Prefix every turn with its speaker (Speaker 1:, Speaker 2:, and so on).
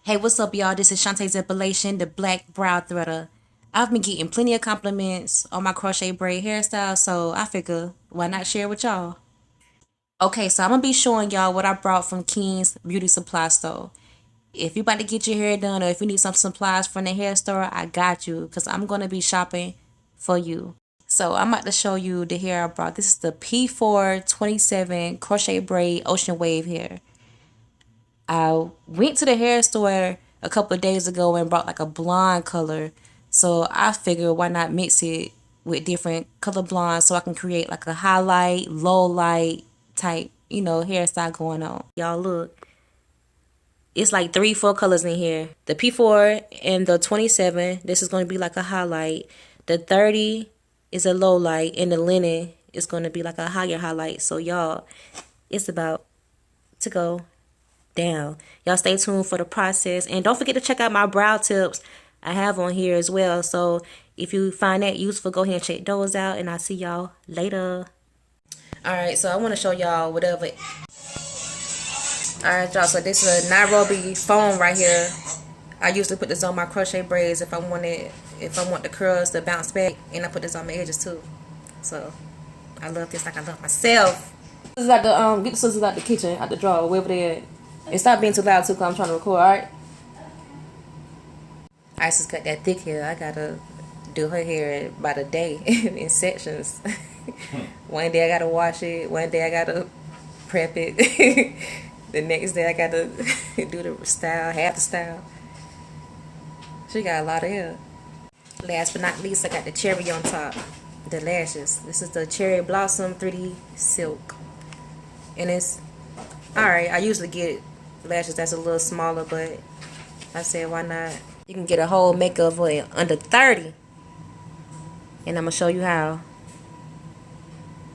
Speaker 1: Hey, what's up, y'all? This is Shantae's Appellation, the Black Brow Threader. I've been getting plenty of compliments on my crochet braid hairstyle, so I figure why not share with y'all? Okay, so I'm gonna be showing y'all what I brought from King's Beauty Supply Store. If you about to get your hair done or if you need some supplies from the hair store, I got you because I'm gonna be shopping for you. So I'm about to show you the hair I brought. This is the P427 crochet braid ocean wave hair. I went to the hair store a couple of days ago and brought like a blonde color. So I figured why not mix it with different color blondes so I can create like a highlight, low light type, hairstyle going on. Y'all look. It's like 3, 4 colors in here. The P4 and the 27, this is going to be like a highlight. The 30 is a low light and the linen is going to be like a higher highlight. So y'all, it's about to go down. Y'all stay tuned for the process and don't forget to check out my brow tips I have on here as well. So if you find that useful, go ahead and check those out and I'll see y'all later. Alright, so I want to show y'all whatever. Alright, y'all, so this is a Nairobi foam right here. I usually put this on my crochet braids if I want the curls to bounce back, and I put this on my edges too. So I love this like I love myself. This is like the get the scissors out the kitchen, out the drawer, wherever they at. And stop being too loud too, cause I'm trying to record. Alright. Isis got that thick hair. I gotta do her hair by the day in sections. One day I gotta wash it. One day I gotta prep it. The next day I gotta do the style, half the style. She got a lot of hair. Last but not least, I got the cherry on top. The lashes. This is the Cherry Blossom 3D Silk. And it's alright. I usually get lashes that's a little smaller, but I said why not? You can get a whole makeup for under 30. And I'm gonna show you how.